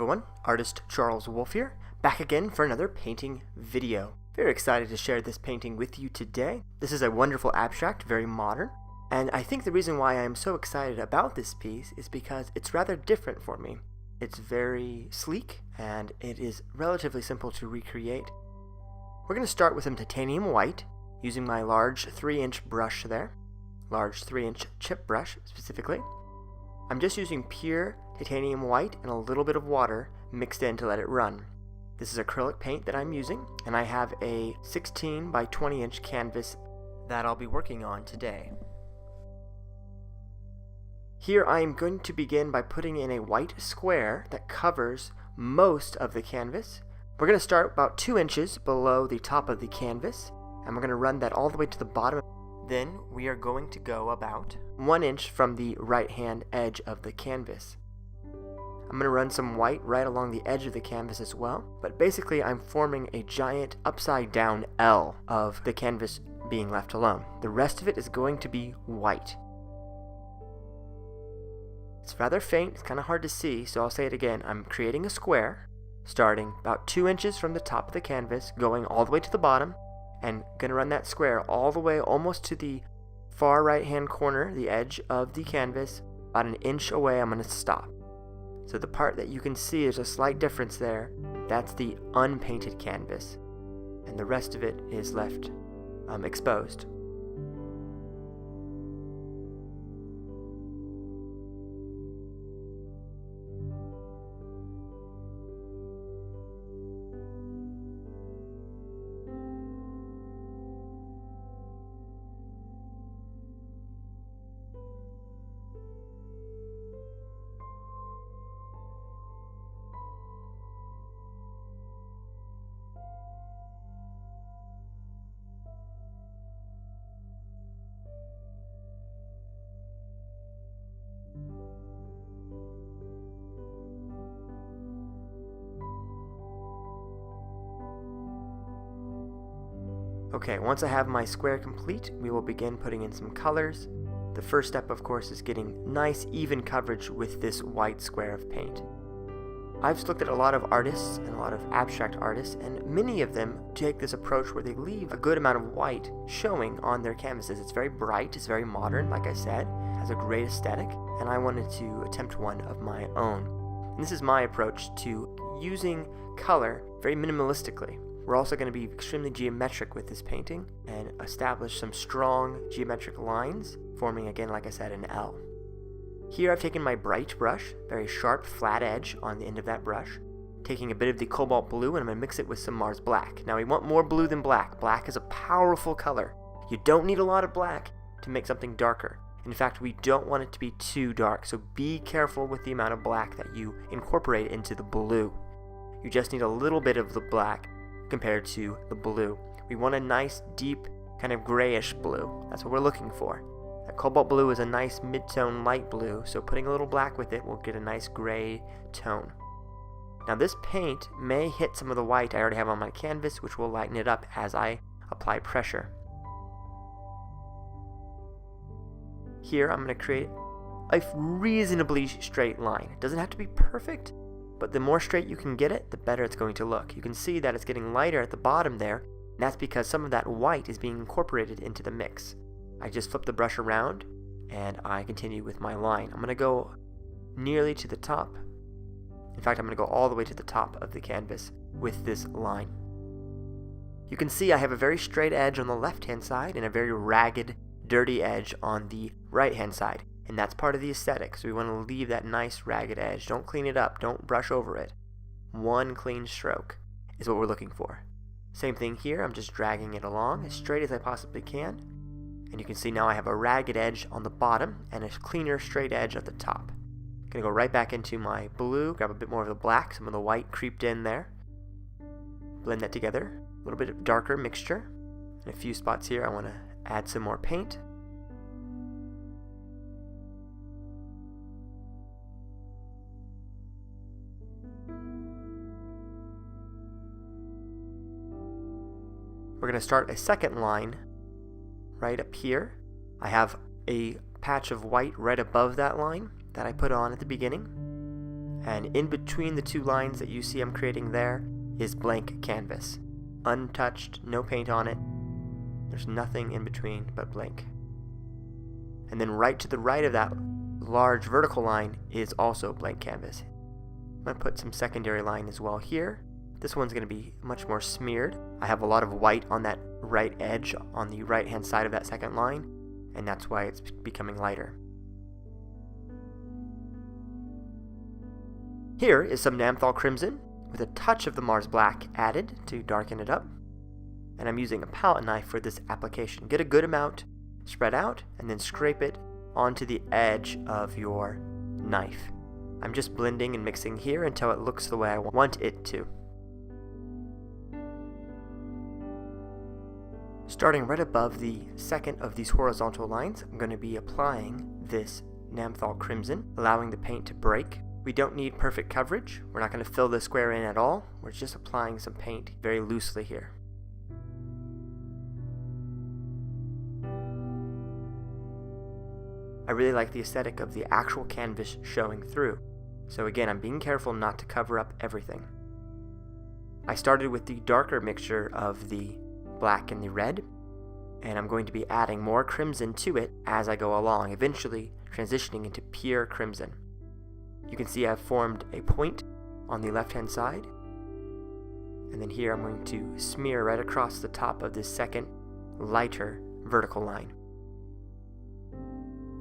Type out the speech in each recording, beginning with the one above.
everyone, artist Charles Wolf here, back again for another painting video. Very excited to share this painting with you today. This is a wonderful abstract, very modern, and I think the reason why I am so excited about this piece is because it's rather different for me. It's very sleek, and it is relatively simple to recreate. We're going to start with some titanium white, using my large 3-inch brush there, large 3-inch chip brush specifically. I'm just using pure titanium white and a little bit of water mixed in to let it run. This is acrylic paint that I'm using, and I have a 16 by 20 inch canvas that I'll be working on today. Here I am going to begin by putting in a white square that covers most of the canvas. We're going to start about 2 inches below the top of the canvas, and we're going to run that all the way to the bottom. Then we are going to go about 1 inch from the right hand edge of the canvas. I'm going to run some white right along the edge of the canvas as well, but basically I'm forming a giant upside down L of the canvas being left alone. The rest of it is going to be white. It's rather faint, it's kind of hard to see, so I'll say it again. I'm creating a square, starting about 2 inches from the top of the canvas, going all the way to the bottom, and going to run that square all the way almost to the far right hand corner, the edge of the canvas. About 1 inch away, I'm going to stop. So the part that you can see, there's a slight difference there. That's the unpainted canvas, and the rest of it is left exposed. Okay, once I have my square complete, we will begin putting in some colors. The first step, of course, is getting nice, even coverage with this white square of paint. I've looked at a lot of artists and a lot of abstract artists, and many of them take this approach where they leave a good amount of white showing on their canvases. It's very bright, it's very modern, like I said, has a great aesthetic, and I wanted to attempt one of my own. And this is my approach to using color very minimalistically. We're also going to be extremely geometric with this painting and establish some strong geometric lines, forming again, like I said, an L. Here I've taken my bright brush, very sharp flat edge on the end of that brush, taking a bit of the Cobalt Blue, and I'm going to mix it with some Mars Black. Now we want more blue than black. Black is a powerful color. You don't need a lot of black to make something darker. In fact, we don't want it to be too dark, so be careful with the amount of black that you incorporate into the blue. You just need a little bit of the black compared to the blue. We want a nice, deep, kind of grayish blue. That's what we're looking for. That Cobalt Blue is a nice mid-tone light blue, so putting a little black with it will get a nice gray tone. Now this paint may hit some of the white I already have on my canvas, which will lighten it up as I apply pressure. Here I'm going to create a reasonably straight line. It doesn't have to be perfect, but the more straight you can get it, the better it's going to look. You can see that it's getting lighter at the bottom there, and that's because some of that white is being incorporated into the mix. I just flip the brush around, and I continue with my line. I'm going to go nearly to the top. In fact, I'm going to go all the way to the top of the canvas with this line. You can see I have a very straight edge on the left-hand side and a very ragged, dirty edge on the right-hand side. And that's part of the aesthetic, so we want to leave that nice ragged edge. Don't clean it up, don't brush over it. One clean stroke is what we're looking for. Same thing here, I'm just dragging it along as straight as I possibly can. And you can see now I have a ragged edge on the bottom and a cleaner straight edge at the top. I'm going to go right back into my blue, grab a bit more of the black, some of the white creeped in there. Blend that together, a little bit of darker mixture. In a few spots here I want to add some more paint. We're going to start a second line right up here. I have a patch of white right above that line that I put on at the beginning. And in between the two lines that you see I'm creating there is blank canvas. Untouched, no paint on it. There's nothing in between but blank. And then right to the right of that large vertical line is also blank canvas. I'm going to put some secondary line as well here. This one's going to be much more smeared. I have a lot of white on that right edge on the right hand side of that second line, and that's why it's becoming lighter. Here is some Naphthol Crimson with a touch of the Mars Black added to darken it up. And I'm using a palette knife for this application. Get a good amount spread out and then scrape it onto the edge of your knife. I'm just blending and mixing here until it looks the way I want it to. Starting right above the second of these horizontal lines, I'm going to be applying this Naphthol Crimson, allowing the paint to break. We don't need perfect coverage. We're not going to fill the square in at all. We're just applying some paint very loosely here. I really like the aesthetic of the actual canvas showing through. So again, I'm being careful not to cover up everything. I started with the darker mixture of the black and the red, and I'm going to be adding more crimson to it as I go along, eventually transitioning into pure crimson. You can see I've formed a point on the left hand side, and then here I'm going to smear right across the top of this second lighter vertical line.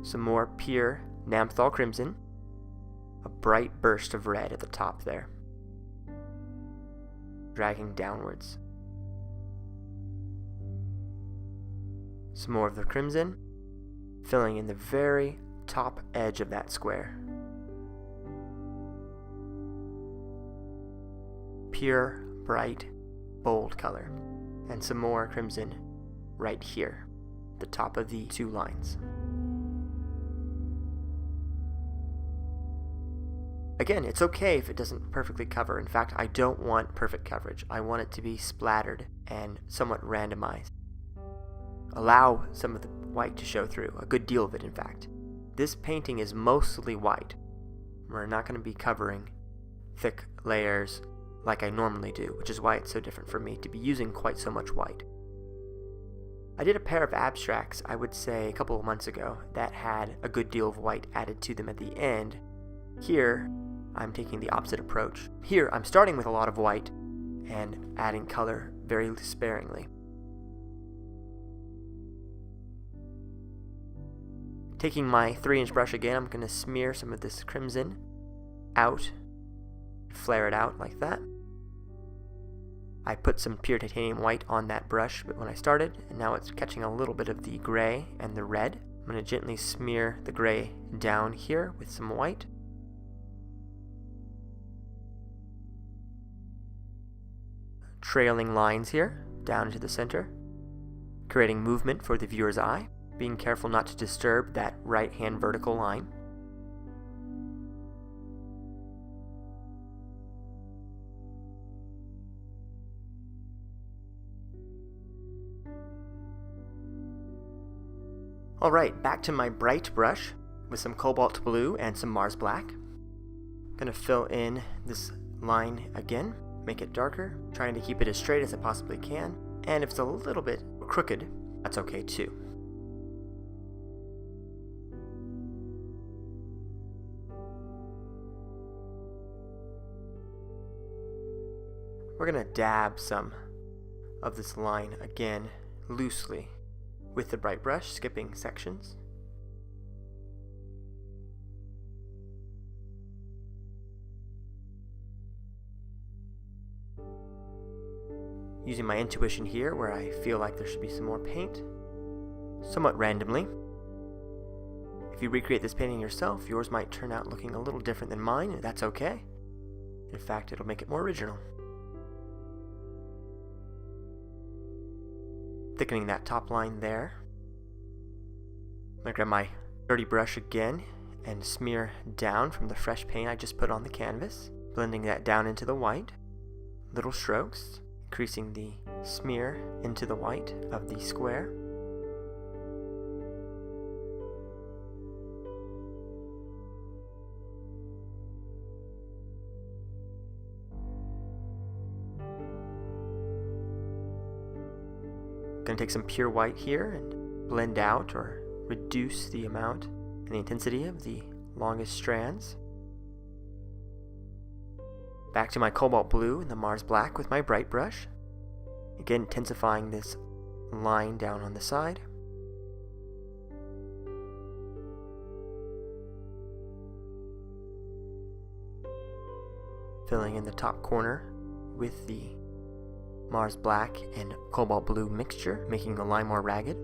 Some more pure Naphthol Crimson, a bright burst of red at the top there, dragging downwards. Some more of the crimson, filling in the very top edge of that square. Pure, bright, bold color. And some more crimson right here, the top of the two lines. Again, it's okay if it doesn't perfectly cover. In fact, I don't want perfect coverage. I want it to be splattered and somewhat randomized. Allow some of the white to show through, a good deal of it in fact. This painting is mostly white. We're not going to be covering thick layers like I normally do, which is why it's so different for me to be using quite so much white. I did a pair of abstracts, I would say a couple of months ago, that had a good deal of white added to them at the end. Here, I'm taking the opposite approach. Here, I'm starting with a lot of white and adding color very sparingly. Taking my 3-inch brush again, I'm going to smear some of this crimson out, flare it out like that. I put some pure titanium white on that brush when I started, and now it's catching a little bit of the gray and the red. I'm going to gently smear the gray down here with some white. Trailing lines here, down into the center, creating movement for the viewer's eye, being careful not to disturb that right-hand vertical line. Alright, back to my bright brush with some Cobalt Blue and some Mars Black. I'm going to fill in this line again, make it darker, trying to keep it as straight as I possibly can, and if it's a little bit crooked, that's okay too. We're going to dab some of this line again loosely with the bright brush, skipping sections. Using my intuition here where I feel like there should be some more paint, somewhat randomly. If you recreate this painting yourself, yours might turn out looking a little different than mine, and that's okay. In fact, it'll make it more original. Thickening that top line there. I'm going to grab my dirty brush again and smear down from the fresh paint I just put on the canvas, blending that down into the white. Little strokes, increasing the smear into the white of the square. Going to take some pure white here and blend out or reduce the amount and the intensity of the longest strands. Back to my Cobalt Blue and the Mars Black with my bright brush. Again, intensifying this line down on the side. Filling in the top corner with the Mars Black and Cobalt Blue mixture, making the line more ragged.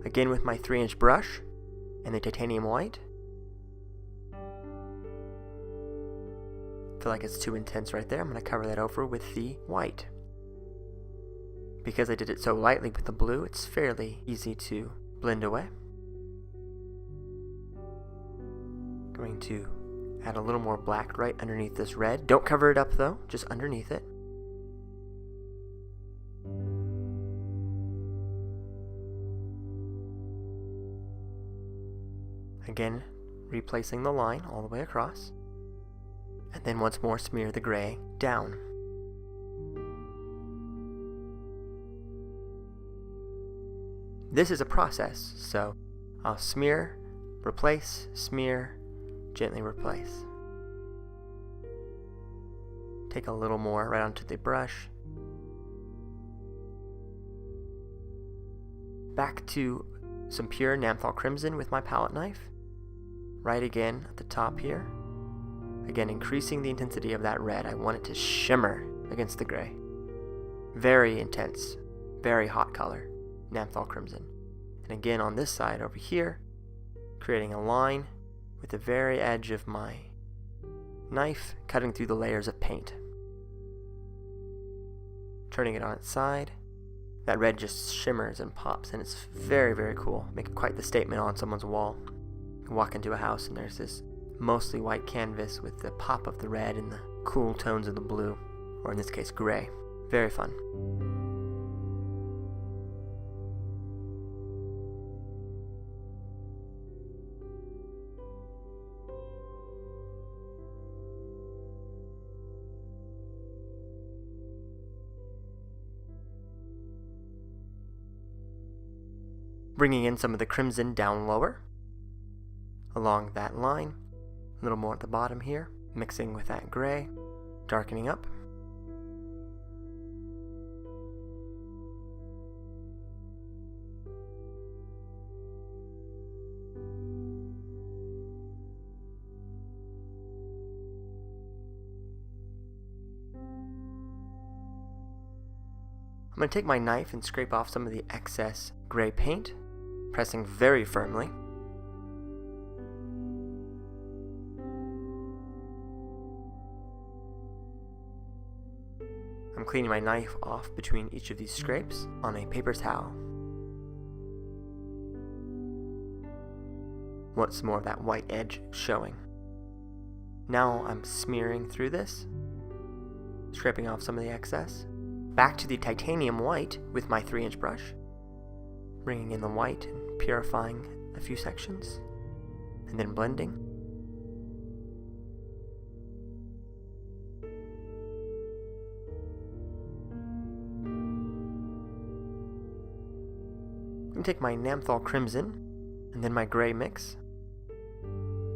Again with my 3-inch brush and the titanium white. Feel like it's too intense right there. I'm going to cover that over with the white. Because I did it so lightly with the blue, it's fairly easy to blend away. Going to add a little more black right underneath this red. Don't cover it up though, just underneath it. Again, replacing the line all the way across. And then once more smear the gray down. This is a process, so I'll smear, replace, smear, gently replace. Take a little more right onto the brush. Back to some pure Naphthol Crimson with my palette knife. Right again at the top here. Again, increasing the intensity of that red. I want it to shimmer against the gray. Very intense, very hot color, Naphthol Crimson. And again on this side over here, creating a line with the very edge of my knife, cutting through the layers of paint. Turning it on its side. That red just shimmers and pops, and it's very, very cool. Make quite the statement on someone's wall. You walk into a house and there's this mostly white canvas with the pop of the red and the cool tones of the blue, or in this case gray. Very fun. Bringing in some of the crimson down lower, along that line, a little more at the bottom here, mixing with that gray, darkening up. I'm going to take my knife and scrape off some of the excess gray paint, pressing very firmly. I'm cleaning my knife off between each of these scrapes on a paper towel. Want some more of that white edge showing. Now I'm smearing through this, scraping off some of the excess. Back to the titanium white with my 3-inch brush, bringing in the white and purifying a few sections, and then blending. I'm going to take my Naphthol Crimson and then my gray mix,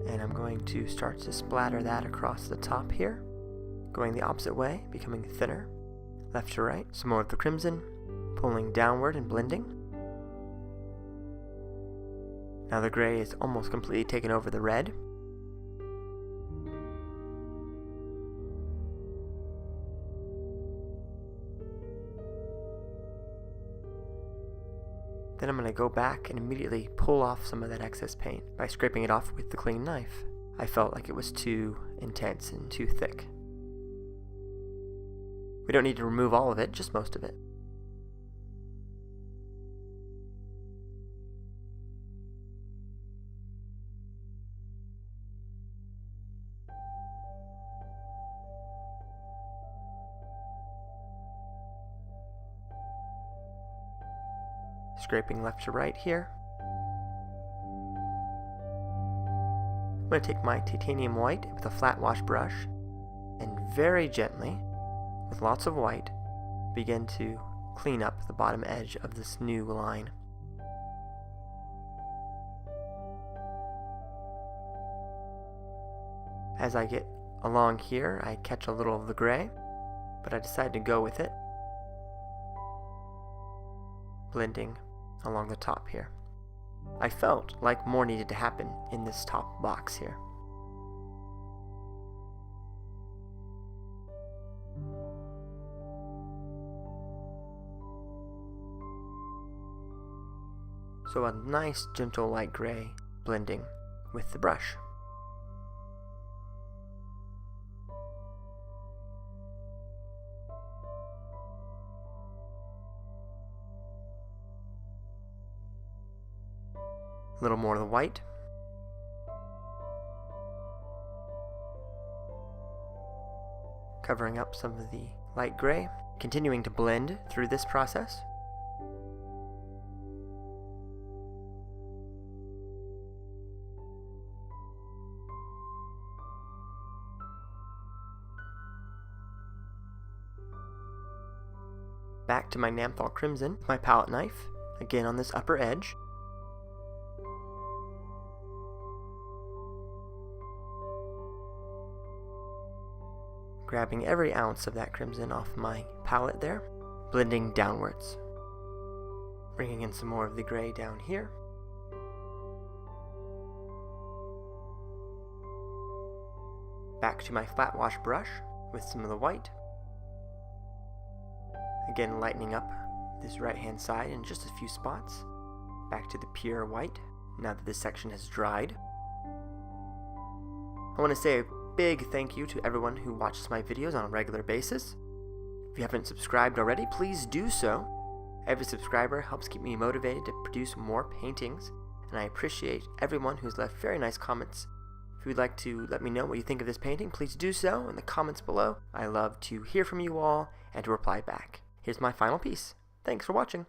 and I'm going to start to splatter that across the top here, going the opposite way, becoming thinner, left to right. Some more of the crimson, pulling downward and blending. Now the gray is almost completely taken over the red. Then I'm going to go back and immediately pull off some of that excess paint by scraping it off with the clean knife. I felt like it was too intense and too thick. We don't need to remove all of it, just most of it. Scraping left to right here. I'm going to take my titanium white with a flat wash brush and very gently, with lots of white, begin to clean up the bottom edge of this new line. As I get along here, I catch a little of the gray, but I decide to go with it, blending along the top here. I felt like more needed to happen in this top box here. So a nice gentle light gray blending with the brush. A little more of the white. Covering up some of the light gray, continuing to blend through this process. Back to my Naphthol Crimson, my palette knife, again on this upper edge. Grabbing every ounce of that crimson off my palette there, blending downwards. Bringing in some more of the gray down here. Back to my flat wash brush with some of the white. Again, lightening up this right-hand side in just a few spots. Back to the pure white, now that this section has dried. I want to say a big thank you to everyone who watches my videos on a regular basis. If you haven't subscribed already, please do so. Every subscriber helps keep me motivated to produce more paintings, and I appreciate everyone who's left very nice comments. If you'd like to let me know what you think of this painting, please do so in the comments below. I love to hear from you all and to reply back. Here's my final piece. Thanks for watching.